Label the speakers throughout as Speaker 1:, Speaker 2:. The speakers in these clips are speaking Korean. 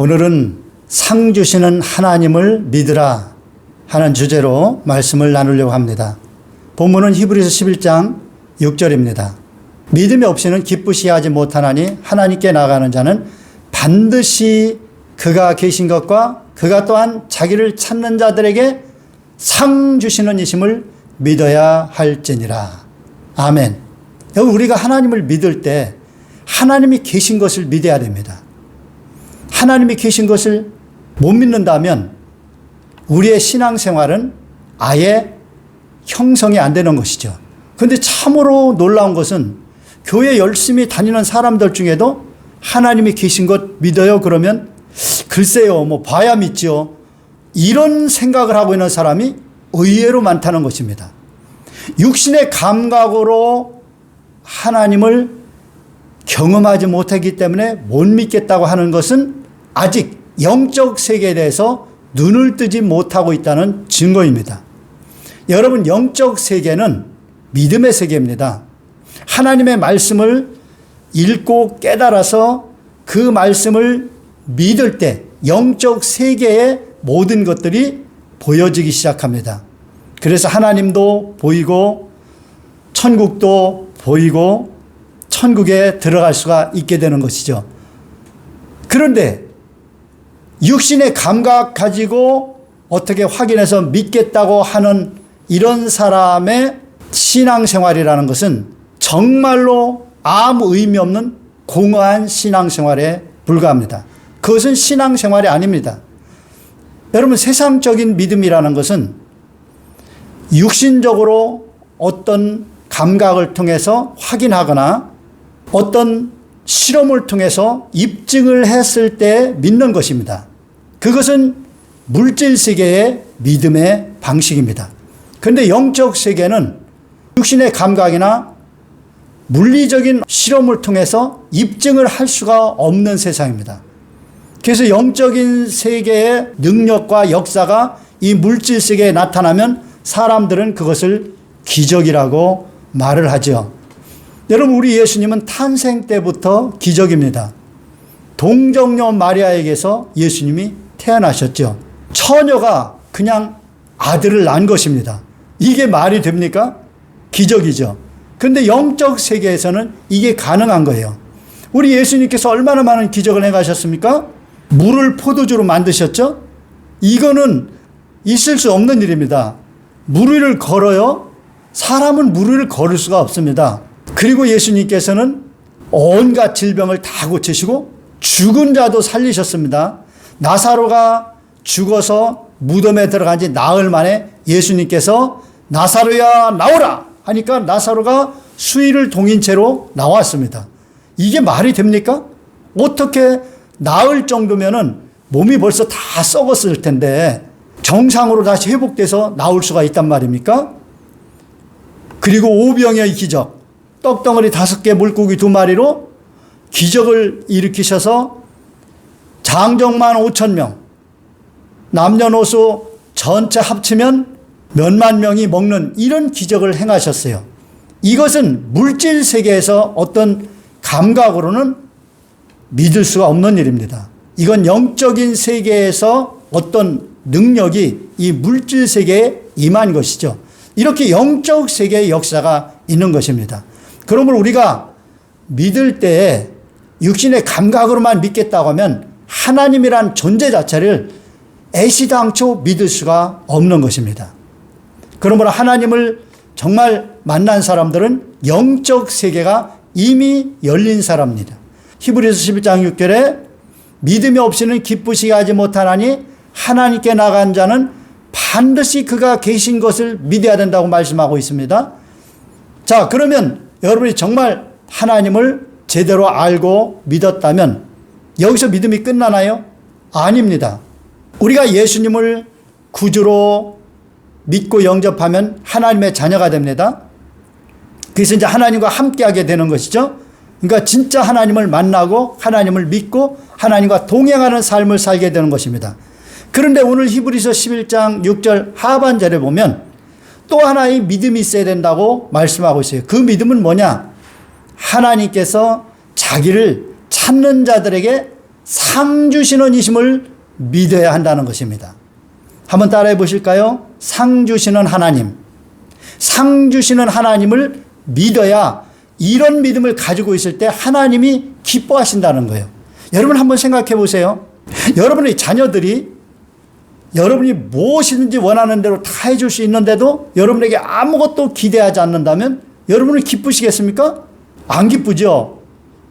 Speaker 1: 오늘은 상 주시는 하나님을 믿으라 하는 주제로 말씀을 나누려고 합니다. 본문은 히브리서 11장 6절입니다. 믿음이 없이는 기쁘시 하지 못하나니 하나님께 나가는 자는 반드시 그가 계신 것과 그가 또한 자기를 찾는 자들에게 상 주시는 이심을 믿어야 할지니라. 아멘. 우리가 하나님을 믿을 때 하나님이 계신 것을 믿어야 됩니다. 하나님이 계신 것을 못 믿는다면 우리의 신앙생활은 아예 형성이 안 되는 것이죠. 그런데 참으로 놀라운 것은 교회 열심히 다니는 사람들 중에도 하나님이 계신 것 믿어요? 그러면 글쎄요, 봐야 믿죠. 이런 생각을 하고 있는 사람이 의외로 많다는 것입니다. 육신의 감각으로 하나님을 경험하지 못하기 때문에 못 믿겠다고 하는 것은 아직 영적 세계에 대해서 눈을 뜨지 못하고 있다는 증거입니다. 여러분, 영적 세계는 믿음의 세계입니다. 하나님의 말씀을 읽고 깨달아서 그 말씀을 믿을 때 영적 세계의 모든 것들이 보여지기 시작합니다. 그래서 하나님도 보이고 천국도 보이고 천국에 들어갈 수가 있게 되는 것이죠. 그런데 육신의 감각 가지고 어떻게 확인해서 믿겠다고 하는 이런 사람의 신앙생활이라는 것은 정말로 아무 의미 없는 공허한 신앙생활에 불과합니다. 그것은 신앙생활이 아닙니다. 여러분, 세상적인 믿음이라는 것은 육신적으로 어떤 감각을 통해서 확인하거나 어떤 실험을 통해서 입증을 했을 때 믿는 것입니다. 그것은 물질 세계의 믿음의 방식입니다. 그런데 영적 세계는 육신의 감각이나 물리적인 실험을 통해서 입증을 할 수가 없는 세상입니다. 그래서 영적인 세계의 능력과 역사가 이 물질 세계에 나타나면 사람들은 그것을 기적이라고 말을 하죠. 여러분, 우리 예수님은 탄생 때부터 기적입니다. 동정녀 마리아에게서 예수님이 태어나셨죠. 처녀가 그냥 아들을 낳은 것입니다. 이게 말이 됩니까? 기적이죠. 그런데 영적 세계에서는 이게 가능한 거예요. 우리 예수님께서 얼마나 많은 기적을 행하셨습니까? 물을 포도주로 만드셨죠? 이거는 있을 수 없는 일입니다. 물 위를 걸어요? 사람은 물 위를 걸을 수가 없습니다. 그리고 예수님께서는 온갖 질병을 다 고치시고 죽은 자도 살리셨습니다. 나사로가 죽어서 무덤에 들어간 지 나흘 만에 예수님께서 나사로야 나오라 하니까 나사로가 수의를 동인 채로 나왔습니다. 이게 말이 됩니까? 어떻게 나흘 정도면은 몸이 벌써 다 썩었을 텐데 정상으로 다시 회복돼서 나올 수가 있단 말입니까? 그리고 오병이어의 기적, 떡덩어리 5개 물고기 2마리로 기적을 일으키셔서 장정만 5,000명, 남녀노소 전체 합치면 몇만 명이 먹는 이런 기적을 행하셨어요. 이것은 물질 세계에서 어떤 감각으로는 믿을 수가 없는 일입니다. 이건 영적인 세계에서 어떤 능력이 이 물질 세계에 임한 것이죠. 이렇게 영적 세계의 역사가 있는 것입니다. 그러므로 우리가 믿을 때 육신의 감각으로만 믿겠다고 하면 하나님이란 존재 자체를 애시당초 믿을 수가 없는 것입니다. 그러므로 하나님을 정말 만난 사람들은 영적 세계가 이미 열린 사람입니다. 히브리서 11장 6절에 믿음이 없이는 기쁘시게 하지 못하나니 하나님께 나간 자는 반드시 그가 계신 것을 믿어야 된다고 말씀하고 있습니다. 자, 그러면 여러분이 정말 하나님을 제대로 알고 믿었다면 여기서 믿음이 끝나나요? 아닙니다. 우리가 예수님을 구주로 믿고 영접하면 하나님의 자녀가 됩니다. 그래서 이제 하나님과 함께하게 되는 것이죠. 그러니까 진짜 하나님을 만나고 하나님을 믿고 하나님과 동행하는 삶을 살게 되는 것입니다. 그런데 오늘 히브리서 11장 6절 하반절에 보면 또 하나의 믿음이 있어야 된다고 말씀하고 있어요. 그 믿음은 뭐냐? 하나님께서 자기를 찾는 자들에게 상 주시는 이심을 믿어야 한다는 것입니다. 한번 따라해 보실까요? 상 주시는 하나님. 상 주시는 하나님을 믿어야 이런 믿음을 가지고 있을 때 하나님이 기뻐하신다는 거예요. 여러분 한번 생각해 보세요. 여러분의 자녀들이 여러분이 무엇이든지 원하는 대로 다 해줄 수 있는데도 여러분에게 아무것도 기대하지 않는다면 여러분은 기쁘시겠습니까? 안 기쁘죠.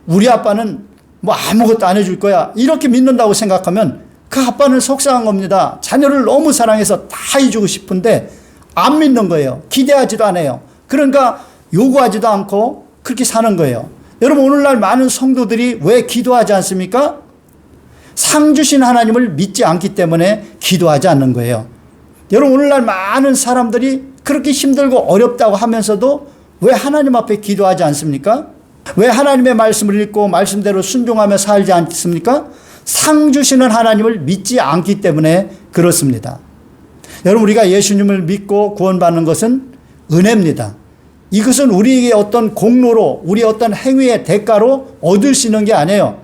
Speaker 1: 우리 아빠는 뭐 아무것도 안 해줄 거야 이렇게 믿는다고 생각하면 그 아빠는 속상한 겁니다. 자녀를 너무 사랑해서 다 해주고 싶은데 안 믿는 거예요. 기대하지도 않아요. 그러니까 요구하지도 않고 그렇게 사는 거예요. 여러분 오늘날 많은 성도들이 왜 기도하지 않습니까? 상 주신 하나님을 믿지 않기 때문에 기도하지 않는 거예요. 여러분 오늘날 많은 사람들이 그렇게 힘들고 어렵다고 하면서도 왜 하나님 앞에 기도하지 않습니까? 왜 하나님의 말씀을 읽고 말씀대로 순종하며 살지 않습니까? 상 주시는 하나님을 믿지 않기 때문에 그렇습니다. 여러분 우리가 예수님을 믿고 구원받는 것은 은혜입니다. 이것은 우리에게 어떤 공로로 우리 어떤 행위의 대가로 얻을 수 있는 게 아니에요.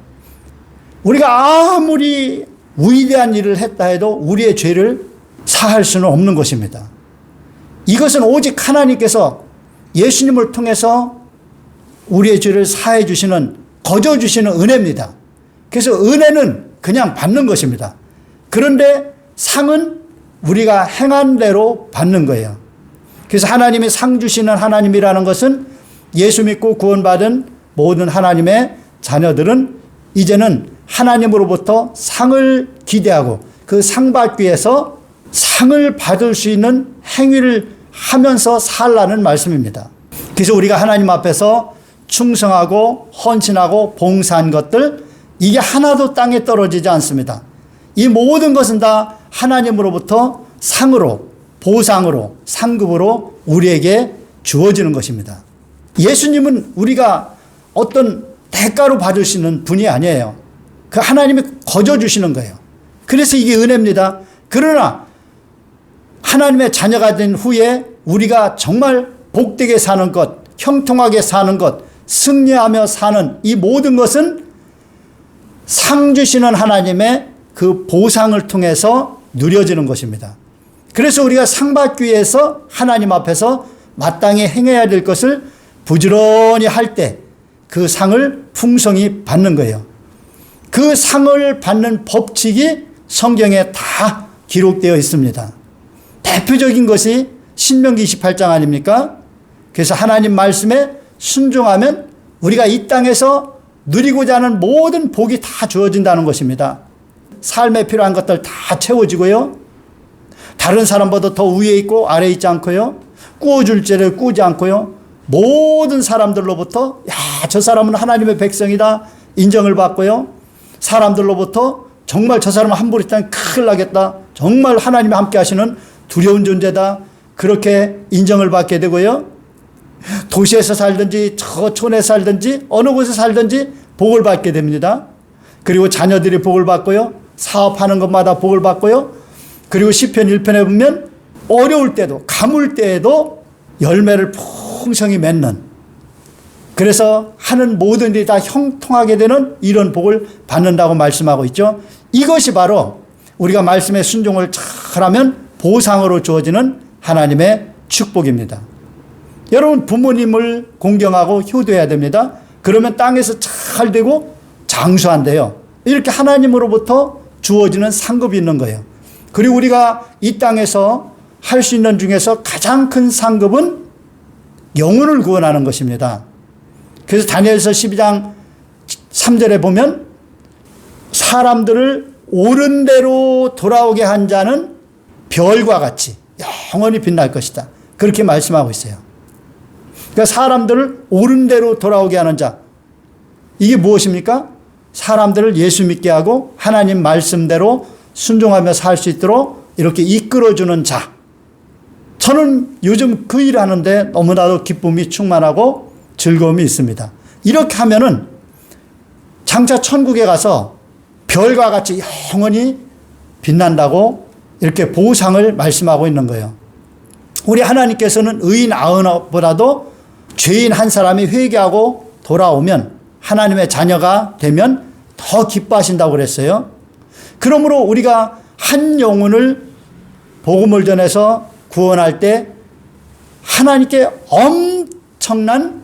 Speaker 1: 우리가 아무리 위대한 일을 했다 해도 우리의 죄를 사할 수는 없는 것입니다. 이것은 오직 하나님께서 예수님을 통해서 우리의 죄를 사해 주시는 거저 주시는 은혜입니다. 그래서 은혜는 그냥 받는 것입니다. 그런데 상은 우리가 행한 대로 받는 거예요. 그래서 하나님이 상 주시는 하나님이라는 것은 예수 믿고 구원받은 모든 하나님의 자녀들은 이제는 하나님으로부터 상을 기대하고 그 상 받기 위해서 상을 받을 수 있는 행위를 하면서 살라는 말씀입니다. 그래서 우리가 하나님 앞에서 충성하고 헌신하고 봉사한 것들 이게 하나도 땅에 떨어지지 않습니다. 이 모든 것은 다 하나님으로부터 상으로 보상으로 상급으로 우리에게 주어지는 것입니다. 예수님은 우리가 어떤 대가로 받을 수 있는 분이 아니에요. 그 하나님이 거저 주시는 거예요. 그래서 이게 은혜입니다. 그러나 하나님의 자녀가 된 후에 우리가 정말 복되게 사는 것, 형통하게 사는 것, 승리하며 사는 이 모든 것은 상 주시는 하나님의 그 보상을 통해서 누려지는 것입니다. 그래서 우리가 상 받기 위해서 하나님 앞에서 마땅히 행해야 될 것을 부지런히 할 때 그 상을 풍성히 받는 거예요. 그 상을 받는 법칙이 성경에 다 기록되어 있습니다. 대표적인 것이 신명기 28장 아닙니까? 그래서 하나님 말씀에 순종하면 우리가 이 땅에서 누리고자 하는 모든 복이 다 주어진다는 것입니다. 삶에 필요한 것들 다 채워지고요. 다른 사람보다 더 위에 있고 아래에 있지 않고요. 꾸어줄 죄를 꾸지 않고요. 모든 사람들로부터 저 사람은 하나님의 백성이다 인정을 받고요. 사람들로부터 정말 저 사람은 함부로 있다면 큰일 나겠다. 정말 하나님이 함께 하시는 두려운 존재다. 그렇게 인정을 받게 되고요. 도시에서 살든지 저 촌에 살든지 어느 곳에 살든지 복을 받게 됩니다. 그리고 자녀들이 복을 받고요. 사업하는 것마다 복을 받고요. 그리고 시편 1편에 보면 어려울 때도 가물 때에도 열매를 풍성히 맺는, 그래서 하는 모든 일이 다 형통하게 되는 이런 복을 받는다고 말씀하고 있죠. 이것이 바로 우리가 말씀에 순종을 잘하면 보상으로 주어지는 하나님의 축복입니다. 여러분 부모님을 공경하고 효도해야 됩니다. 그러면 땅에서 잘 되고 장수한대요. 이렇게 하나님으로부터 주어지는 상급이 있는 거예요. 그리고 우리가 이 땅에서 할 수 있는 중에서 가장 큰 상급은 영혼을 구원하는 것입니다. 그래서 다니엘서 12장 3절에 보면 사람들을 옳은 대로 돌아오게 한 자는 별과 같이 영원히 빛날 것이다. 그렇게 말씀하고 있어요. 그러니까 사람들을 옳은 대로 돌아오게 하는 자. 이게 무엇입니까? 사람들을 예수 믿게 하고 하나님 말씀대로 순종하며 살 수 있도록 이렇게 이끌어주는 자. 저는 요즘 그 일을 하는데 너무나도 기쁨이 충만하고 즐거움이 있습니다. 이렇게 하면은 장차 천국에 가서 별과 같이 영원히 빛난다고 이렇게 보상을 말씀하고 있는 거예요. 우리 하나님께서는 의인 90보다도 죄인 한 사람이 회개하고 돌아오면 하나님의 자녀가 되면 더 기뻐하신다고 그랬어요. 그러므로 우리가 한 영혼을 복음을 전해서 구원할 때 하나님께 엄청난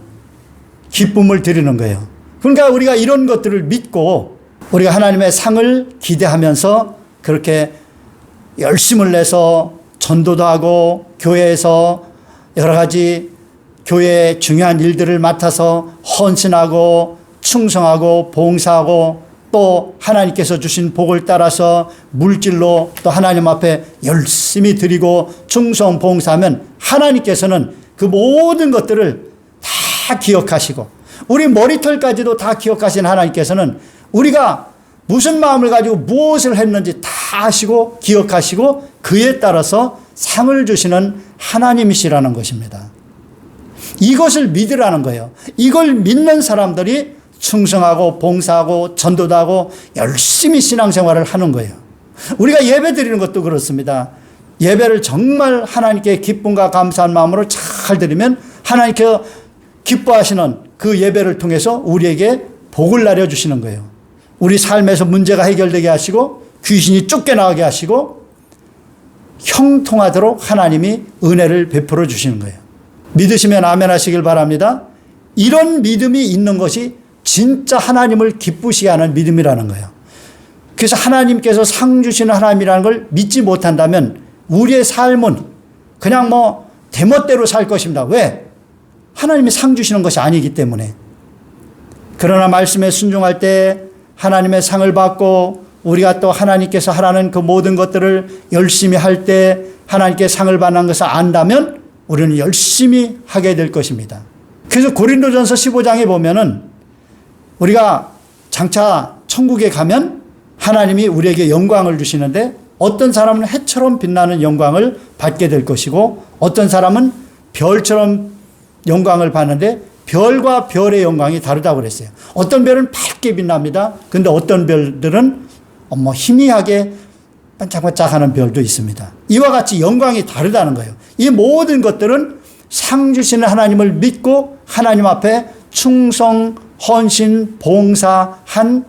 Speaker 1: 기쁨을 드리는 거예요. 그러니까 우리가 이런 것들을 믿고 우리가 하나님의 상을 기대하면서 그렇게 열심을 내서 전도도 하고 교회에서 여러 가지 교회의 중요한 일들을 맡아서 헌신하고 충성하고 봉사하고 또 하나님께서 주신 복을 따라서 물질로 또 하나님 앞에 열심히 드리고 충성 봉사하면 하나님께서는 그 모든 것들을 다 기억하시고 우리 머리털까지도 다 기억하신 하나님께서는 우리가 무슨 마음을 가지고 무엇을 했는지 다 아시고 기억하시고 그에 따라서 상을 주시는 하나님이시라는 것입니다. 이것을 믿으라는 거예요. 이걸 믿는 사람들이 충성하고 봉사하고 전도도 하고 열심히 신앙생활을 하는 거예요. 우리가 예배 드리는 것도 그렇습니다. 예배를 정말 하나님께 기쁨과 감사한 마음으로 잘 드리면 하나님께서 기뻐하시는 그 예배를 통해서 우리에게 복을 내려주시는 거예요. 우리 삶에서 문제가 해결되게 하시고 귀신이 쫓겨나가게 하시고 형통하도록 하나님이 은혜를 베풀어 주시는 거예요. 믿으시면 아멘 하시길 바랍니다. 이런 믿음이 있는 것이 진짜 하나님을 기쁘시게 하는 믿음이라는 거예요. 그래서 하나님께서 상 주시는 하나님이라는 걸 믿지 못한다면 우리의 삶은 그냥 대멋대로 살 것입니다. 왜? 하나님이 상 주시는 것이 아니기 때문에. 그러나 말씀에 순종할 때 하나님의 상을 받고 우리가 또 하나님께서 하라는 그 모든 것들을 열심히 할 때 하나님께 상을 받는 것을 안다면 우리는 열심히 하게 될 것입니다. 그래서 고린도전서 15장에 보면은 우리가 장차 천국에 가면 하나님이 우리에게 영광을 주시는데 어떤 사람은 해처럼 빛나는 영광을 받게 될 것이고 어떤 사람은 별처럼 영광을 받는데 별과 별의 영광이 다르다고 그랬어요. 어떤 별은 밝게 빛납니다. 그런데 어떤 별들은 희미하게 반짝반짝하는 별도 있습니다. 이와 같이 영광이 다르다는 거예요. 이 모든 것들은 상 주시는 하나님을 믿고 하나님 앞에 충성, 헌신, 봉사한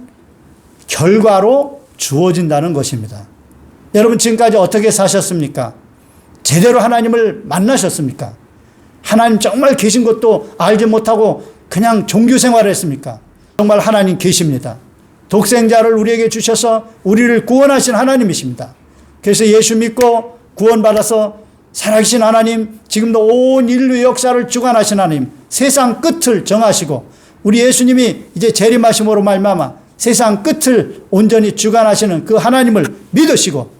Speaker 1: 결과로 주어진다는 것입니다. 여러분 지금까지 어떻게 사셨습니까? 제대로 하나님을 만나셨습니까? 하나님 정말 계신 것도 알지 못하고 그냥 종교 생활을 했습니까? 정말 하나님 계십니다. 독생자를 우리에게 주셔서 우리를 구원하신 하나님이십니다. 그래서 예수 믿고 구원받아서 살아계신 하나님, 지금도 온 인류 역사를 주관하신 하나님, 세상 끝을 정하시고 우리 예수님이 이제 재림하심으로 말미암아 세상 끝을 온전히 주관하시는 그 하나님을 믿으시고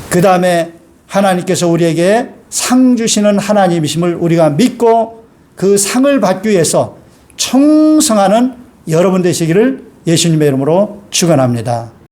Speaker 1: 그 다음에 하나님께서 우리에게 상 주시는 하나님이심을 우리가 믿고 그 상을 받기 위해서 충성하는 여러분 되시기를 예수님의 이름으로 축원합니다.